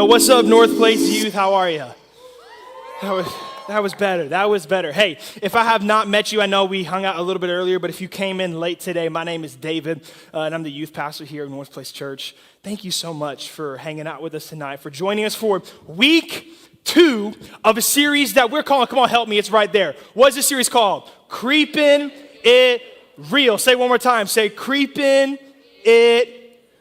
What's up, Northplace Youth? How are you? That was better. That was better. Hey, if I have not met you, I know we hung out a little bit earlier, but if you came in late today, my name is David, and I'm the youth pastor here at Northplace Church. Thank you so much for hanging out with us tonight, for joining us for week 2 of a series that we're calling, come on, help me, it's right there. What is this series called? Creepin It Real. Say it one more time. Say, Creepin It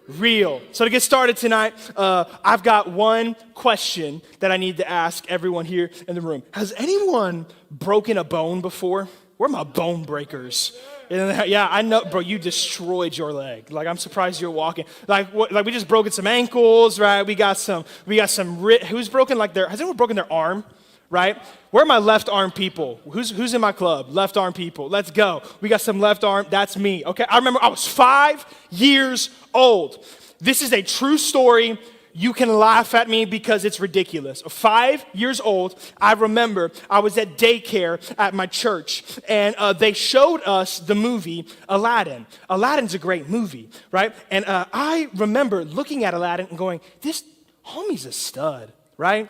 Real. So to get started tonight, I've got one question that I need to ask everyone here in the room. Has anyone broken a bone before? Where are my bone breakers? Yeah, I know, bro, you destroyed your leg. Like, I'm surprised you're walking. Like we just broken some ankles, right? We got some, who's broken has anyone broken their arm? Right? Where are my left arm people? Who's in my club? Left arm people. Let's go. We got some left arm. That's me. Okay. I remember I was 5 years old. This is a true story. You can laugh at me because it's ridiculous. 5 years old, I remember I was at daycare at my church, and they showed us the movie Aladdin. Aladdin's a great movie, right? And I remember looking at Aladdin and going, this homie's a stud, right?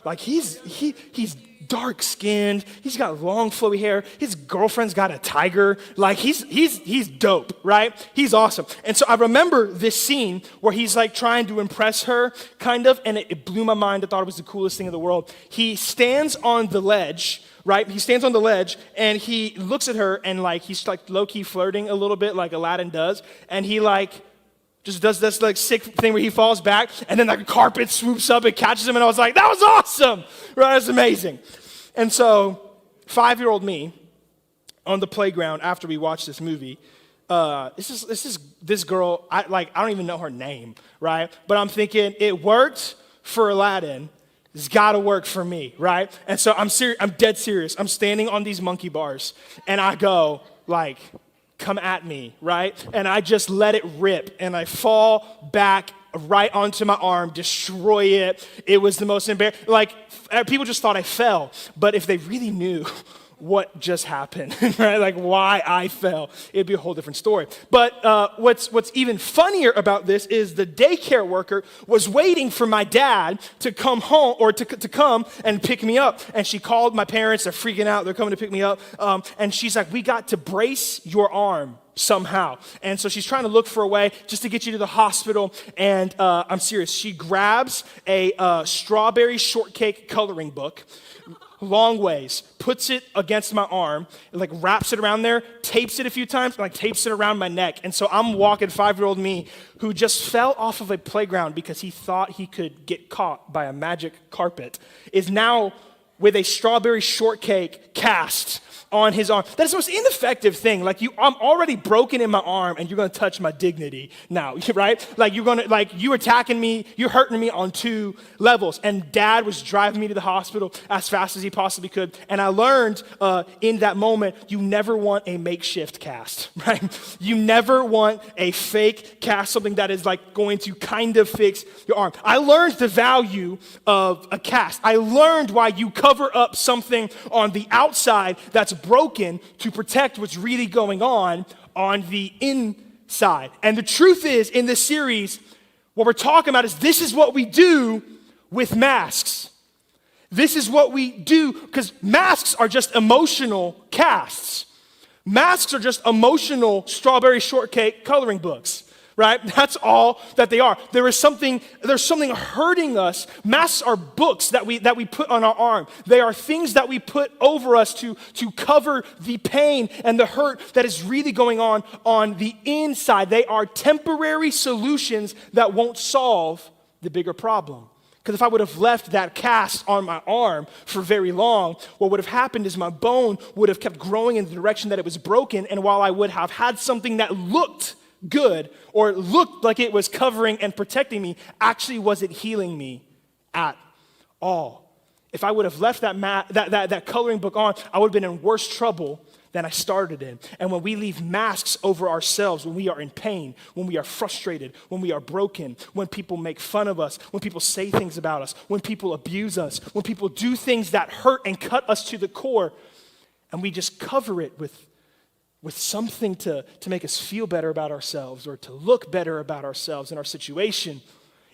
Like he's dark skinned. He's got long flowy hair. His girlfriend's got a tiger. Like he's dope, right? He's awesome. And so I remember this scene where he's like trying to impress her, kind of, and it blew my mind. I thought it was the coolest thing in the world. He stands on the ledge, right? He stands on the ledge and he looks at her and like he's like low key flirting a little bit, like Aladdin does, and he like just does this like sick thing where he falls back and then like a carpet swoops up and catches him, and I was like, that was awesome, right? That's amazing. And so 5-year-old me on the playground after we watched this movie, this girl, I don't even know her name, right? But I'm thinking it worked for Aladdin. It's got to work for me, right? And so I'm dead serious. I'm standing on these monkey bars and I go like, come at me, right? And I just let it rip and I fall back right onto my arm, destroy it. It was the most embarrassing. Like, people just thought I fell, but if they really knew what just happened, right? Like why I fell, it'd be a whole different story. But what's even funnier about this is the daycare worker was waiting for my dad to come home or to come and pick me up. And she called my parents. They're freaking out. They're coming to pick me up. And she's like, we got to brace your arm somehow. And so she's trying to look for a way just to get you to the hospital. And I'm serious. She grabs a strawberry shortcake coloring book, long ways, puts it against my arm, like wraps it around there, tapes it a few times, and like tapes it around my neck. And so I'm walking 5-year-old me who just fell off of a playground because he thought he could get caught by a magic carpet, is now with a strawberry shortcake cast on his arm. That is the most ineffective thing. Like I'm already broken in my arm and you're gonna touch my dignity now, right? Like you're attacking me, you're hurting me on 2 levels. And Dad was driving me to the hospital as fast as he possibly could. And I learned in that moment, you never want a makeshift cast, right? You never want a fake cast, something that is like going to kind of fix your arm. I learned the value of a cast. I learned why you cover up something on the outside that's broken to protect what's really going on the inside. And the truth is, in this series, what we're talking about is this is what we do with masks. This is what we do, because masks are just emotional casts. Masks are just emotional strawberry shortcake coloring books. Right? That's all that they are. There's something hurting us. Masks are books that we put on our arm. They are things that we put over us to cover the pain and the hurt that is really going on the inside. They are temporary solutions that won't solve the bigger problem. Because if I would have left that cast on my arm for very long, what would have happened is my bone would have kept growing in the direction that it was broken, and while I would have had something that looked good or looked like it was covering and protecting me, actually wasn't healing me at all. If I would have left that coloring book on, I would have been in worse trouble than I started in. And when we leave masks over ourselves, when we are in pain, when we are frustrated, when we are broken, when people make fun of us, when people say things about us, when people abuse us, when people do things that hurt and cut us to the core, and we just cover it with something to make us feel better about ourselves or to look better about ourselves and our situation,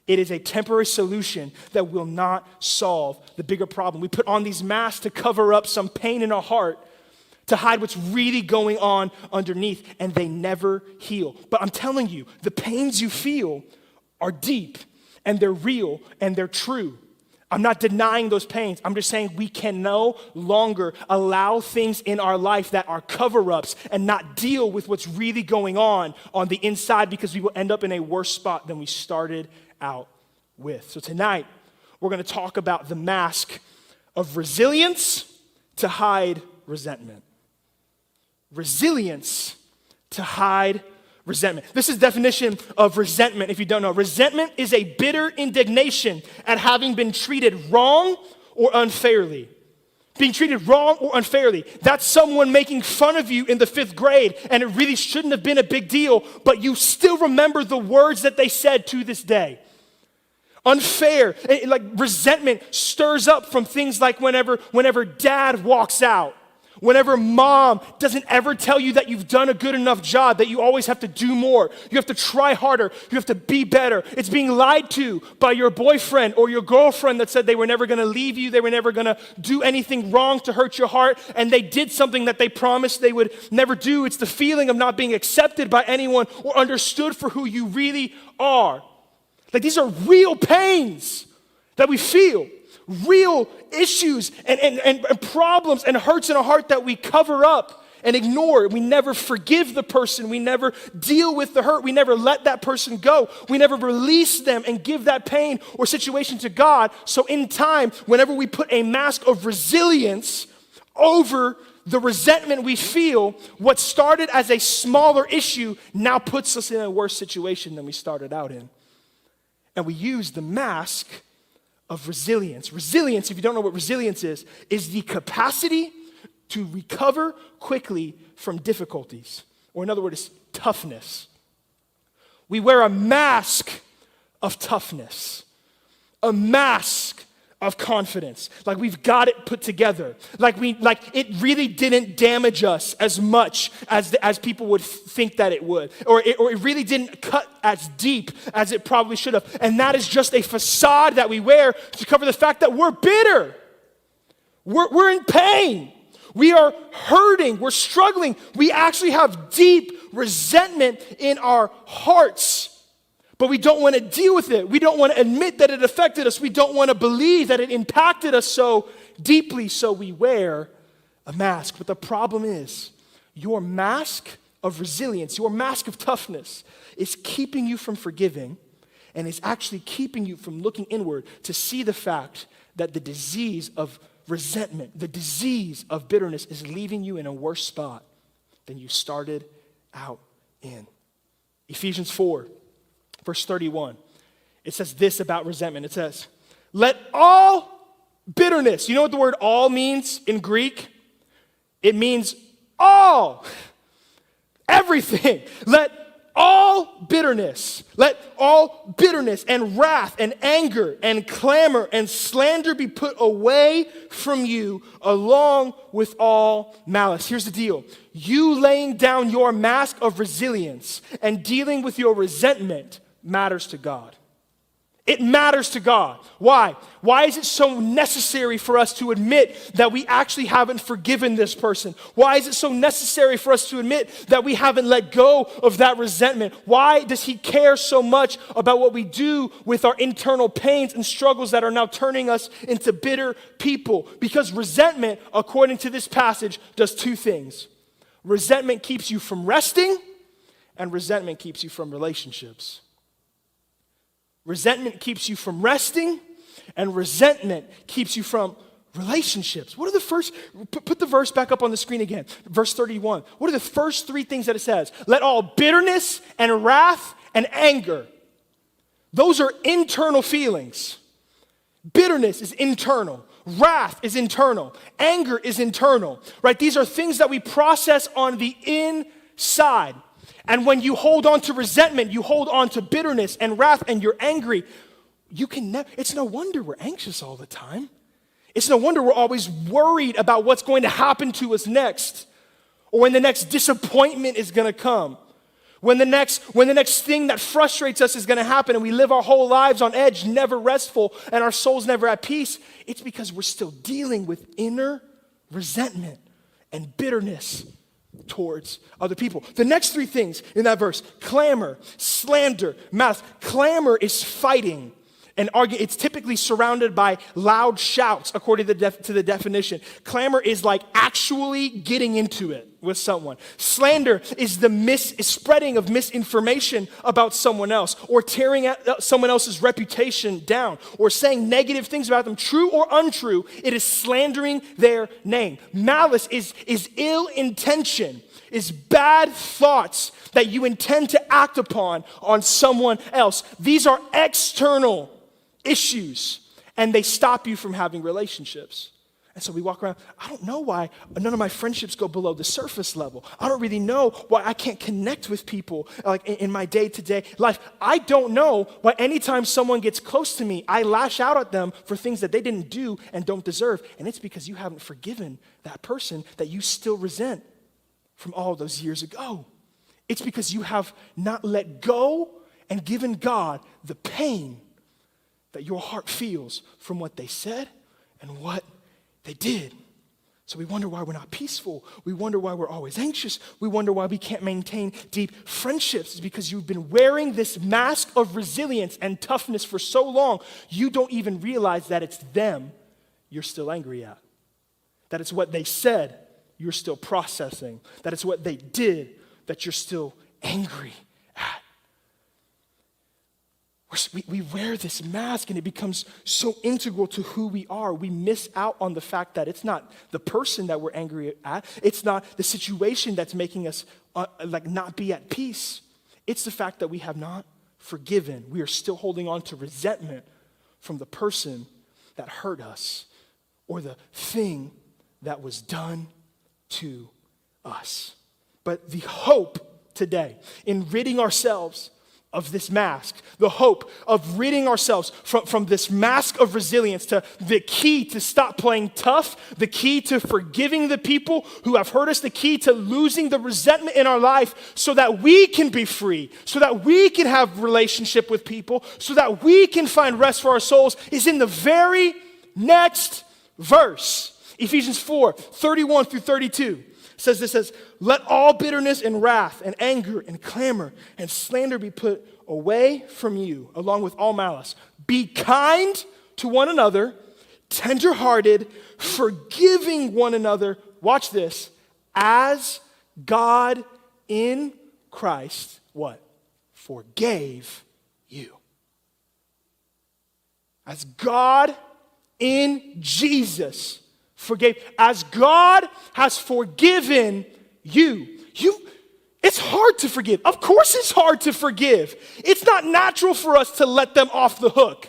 it is a temporary solution that will not solve the bigger problem. We put on these masks to cover up some pain in our heart, to hide what's really going on underneath, and they never heal. But I'm telling you, the pains you feel are deep, and they're real, and they're true. I'm not denying those pains. I'm just saying we can no longer allow things in our life that are cover-ups and not deal with what's really going on the inside, because we will end up in a worse spot than we started out with. So tonight, we're going to talk about the mask of resilience to hide resentment. Resilience to hide resentment. This is the definition of resentment, if you don't know. Resentment is a bitter indignation at having been treated wrong or unfairly. Being treated wrong or unfairly. That's someone making fun of you in the 5th grade, and it really shouldn't have been a big deal, but you still remember the words that they said to this day. Unfair, like resentment stirs up from things like whenever dad walks out. Whenever mom doesn't ever tell you that you've done a good enough job, that you always have to do more, you have to try harder, you have to be better. It's being lied to by your boyfriend or your girlfriend that said they were never going to leave you, they were never going to do anything wrong to hurt your heart, and they did something that they promised they would never do. It's the feeling of not being accepted by anyone or understood for who you really are. Like, these are real pains that we feel. Real issues and problems and hurts in our heart that we cover up and ignore. We never forgive the person. We never deal with the hurt. We never let that person go. We never release them and give that pain or situation to God. So in time, whenever we put a mask of resilience over the resentment we feel, what started as a smaller issue now puts us in a worse situation than we started out in. And we use the mask of resilience. Resilience, if you don't know what resilience is the capacity to recover quickly from difficulties. Or in other words, toughness. We wear a mask of toughness, a mask of confidence. Like we've got it put together. Like it really didn't damage us as much as people would think that it would. Or it really didn't cut as deep as it probably should have. And that is just a facade that we wear to cover the fact that we're bitter. We're in pain. We are hurting. We're struggling. We actually have deep resentment in our hearts. But we don't want to deal with it. We don't want to admit that it affected us. We don't want to believe that it impacted us so deeply, so we wear a mask. But the problem is, your mask of resilience, your mask of toughness is keeping you from forgiving, and is actually keeping you from looking inward to see the fact that the disease of resentment, the disease of bitterness is leaving you in a worse spot than you started out in. Ephesians 4. Verse 31, it says this about resentment. It says, let all bitterness, you know what the word all means in Greek? It means all, everything. Let all bitterness and wrath and anger and clamor and slander be put away from you along with all malice. Here's the deal. You laying down your mask of resilience and dealing with your resentment matters to God. It matters to God. Why? Why is it so necessary for us to admit that we actually haven't forgiven this person? Why is it so necessary for us to admit that we haven't let go of that resentment? Why does he care so much about what we do with our internal pains and struggles that are now turning us into bitter people? Because resentment, according to this passage, does two things. Resentment keeps you from resting, and resentment keeps you from relationships. Resentment keeps you from resting, and resentment keeps you from relationships. What are the first, put the verse back up on the screen again, verse 31. What are the first three things that it says? Let all bitterness and wrath and anger. Those are internal feelings. Bitterness is internal. Wrath is internal. Anger is internal, right? These are things that we process on the inside. And when you hold on to resentment, you hold on to bitterness and wrath, and you're angry, it's no wonder we're anxious all the time. It's no wonder we're always worried about what's going to happen to us next, or when the next disappointment is going to come, when the next thing that frustrates us is going to happen, and we live our whole lives on edge, never restful, and our soul's never at peace. It's because we're still dealing with inner resentment and bitterness towards other people. The next three things in that verse: clamor, slander, malice. Clamor is fighting and arguing. It's typically surrounded by loud shouts, according to the definition. Clamor is like actually getting into it with someone. Slander is the spreading of misinformation about someone else, or tearing someone else's reputation down, or saying negative things about them, true or untrue. It is slandering their name. Malice is ill intention, is bad thoughts that you intend to act upon on someone else. These are external issues, and they stop you from having relationships. And so we walk around, I don't know why none of my friendships go below the surface level. I don't really know why I can't connect with people like in my day-to-day life. I don't know why anytime someone gets close to me, I lash out at them for things that they didn't do and don't deserve. And it's because you haven't forgiven that person that you still resent from all those years ago. It's because you have not let go and given God the pain that your heart feels from what they said and what they did. So we wonder why we're not peaceful. We wonder why we're always anxious. We wonder why we can't maintain deep friendships. It's because you've been wearing this mask of resilience and toughness for so long, you don't even realize that it's them you're still angry at. That it's what they said you're still processing. That it's what they did that you're still angry at. We wear this mask, and it becomes so integral to who we are. We miss out on the fact that it's not the person that we're angry at. It's not the situation that's making us not be at peace. It's the fact that we have not forgiven. We are still holding on to resentment from the person that hurt us or the thing that was done to us. But the hope today in ridding ourselves of this mask, the hope of ridding ourselves from this mask of resilience, to the key to stop playing tough, the key to forgiving the people who have hurt us, the key to losing the resentment in our life so that we can be free, so that we can have relationship with people, so that we can find rest for our souls, is in the very next verse. Ephesians 4:31-32. Says, let all bitterness and wrath and anger and clamor and slander be put away from you, along with all malice. Be kind to one another, tenderhearted, forgiving one another. Watch this. As God in Christ, what? Forgave you. As God in Jesus forgave, as God has forgiven you. It's hard to forgive. Of course it's hard to forgive. It's not natural for us to let them off the hook,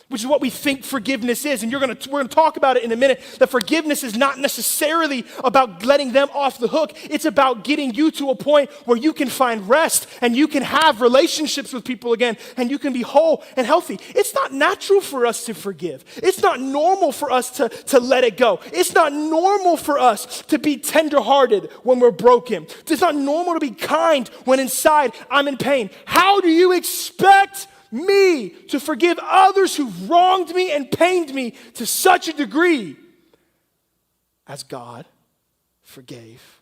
which is what we think forgiveness is. And we're going to talk about it in a minute, that forgiveness is not necessarily about letting them off the hook. It's about getting you to a point where you can find rest and you can have relationships with people again and you can be whole and healthy. It's not natural for us to forgive. It's not normal for us to let it go. It's not normal for us to be tenderhearted when we're broken. It's not normal to be kind when inside I'm in pain. How do you expect me to forgive others who've wronged me and pained me to such a degree as God forgave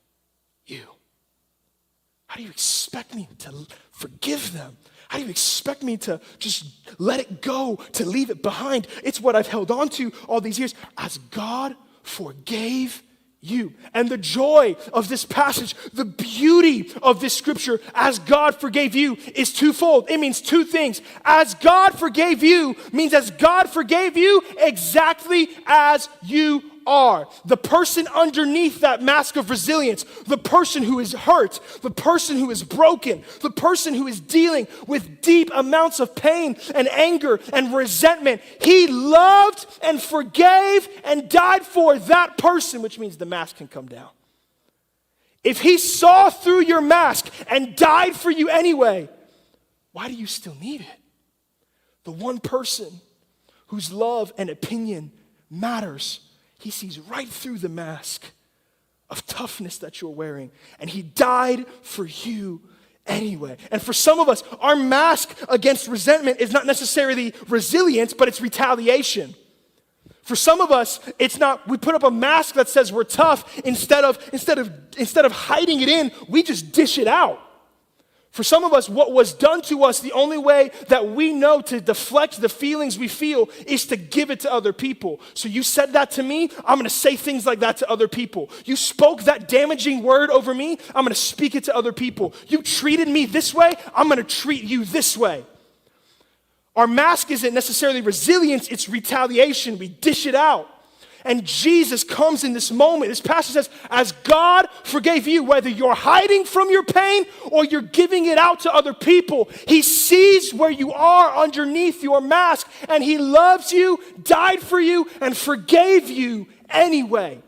you? How do you expect me to forgive them? How do you expect me to just let it go, to leave it behind? It's what I've held on to all these years. As God forgave you. And the joy of this passage, the beauty of this scripture, as God forgave you, is twofold. It means two things. As God forgave you means as God forgave you exactly as you are, the person underneath that mask of resilience, the person who is hurt, the person who is broken, the person who is dealing with deep amounts of pain and anger and resentment, he loved and forgave and died for that person, which means the mask can come down. If he saw through your mask and died for you anyway, why do you still need it? The one person whose love and opinion matters, he sees right through the mask of toughness that you're wearing, and he died for you anyway. And for some of us, our mask against resentment is not necessarily resilience, but it's retaliation. For some of us, it's not, we put up a mask that says we're tough, instead of hiding it in, we just dish it out. For some of us, what was done to us, the only way that we know to deflect the feelings we feel is to give it to other people. So you said that to me, I'm gonna say things like that to other people. You spoke that damaging word over me, I'm gonna speak it to other people. You treated me this way, I'm gonna treat you this way. Our mask isn't necessarily resilience, it's retaliation. We dish it out. And Jesus comes in this moment. This passage says, as God forgave you, whether you're hiding from your pain or you're giving it out to other people, he sees where you are underneath your mask, and he loves you, died for you, and forgave you anyway.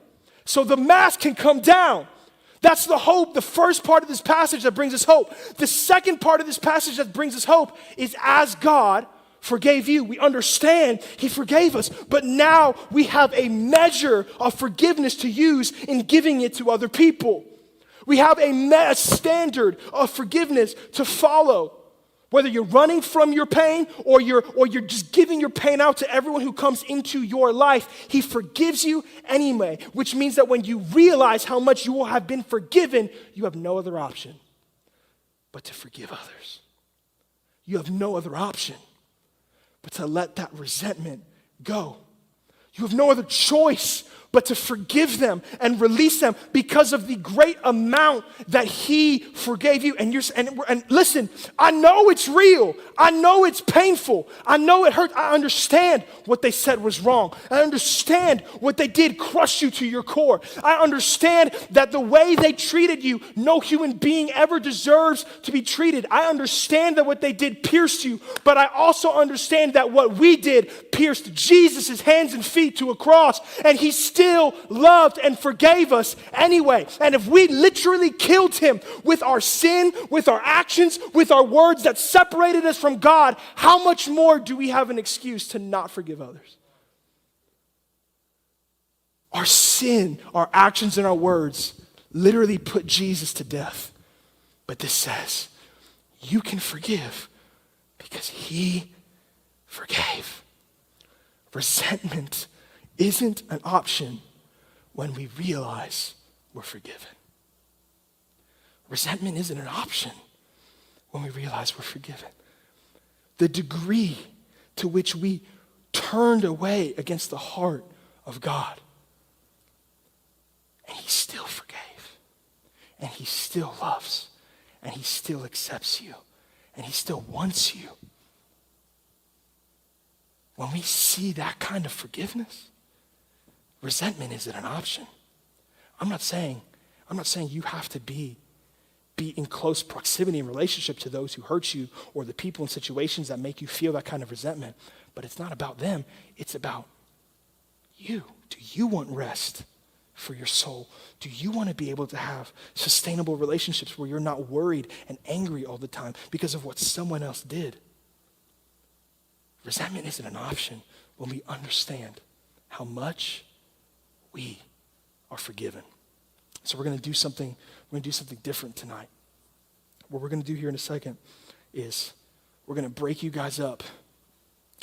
So the mask can come down. That's the hope, the first part of this passage that brings us hope. The second part of this passage that brings us hope is as God forgave you. We understand he forgave us, but now we have a measure of forgiveness to use in giving it to other people. We have a standard of forgiveness to follow. Whether you're running from your pain or you're just giving your pain out to everyone who comes into your life, he forgives you anyway, which means that when you realize how much you will have been forgiven, you have no other option but to forgive others. You have no other option but to let that resentment go. You have no other choice but to forgive them and release them because of the great amount that he forgave you. And listen, I know it's real. I know it's painful. I know it hurts. I understand what they said was wrong. I understand what they did crushed you to your core. I understand that the way they treated you, no human being ever deserves to be treated. I understand that what they did pierced you, but I also understand that what we did pierced Jesus' hands and feet to a cross, and he still loved and forgave us anyway. And if we literally killed him with our sin, with our actions, with our words that separated us from God, how much more do we have an excuse to not forgive others? Our sin, our actions, and our words literally put Jesus to death. But this says, you can forgive because he forgave. Resentment isn't an option when we realize we're forgiven. Resentment isn't an option when we realize we're forgiven. The degree to which we turned away against the heart of God, and he still forgave, and he still loves, and he still accepts you, and he still wants you. When we see that kind of forgiveness, resentment isn't an option. I'm not saying you have to be in close proximity and relationship to those who hurt you or the people and situations that make you feel that kind of resentment. But it's not about them. It's about you. Do you want rest for your soul? Do you want to be able to have sustainable relationships where you're not worried and angry all the time because of what someone else did? Resentment isn't an option when we understand how much we are forgiven. So we're going to do something different tonight. What we're going to do here in a second is we're going to break you guys up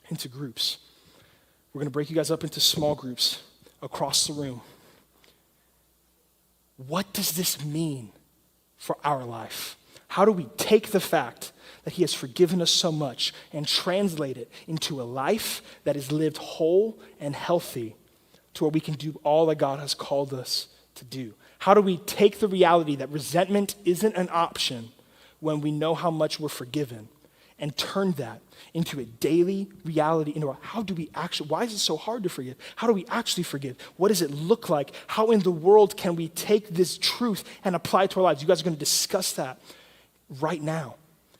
into groups. We're going to break you guys up into small groups across the room. What does this mean for our life? How do we take the fact that he has forgiven us so much and translate it into a life that is lived whole and healthy to where we can do all that God has called us to do? How do we take the reality that resentment isn't an option when we know how much we're forgiven, and turned that into a daily reality, why is it so hard to forgive? How do we actually forgive? What does it look like? How in the world can we take this truth and apply it to our lives? You guys are going to discuss that right now.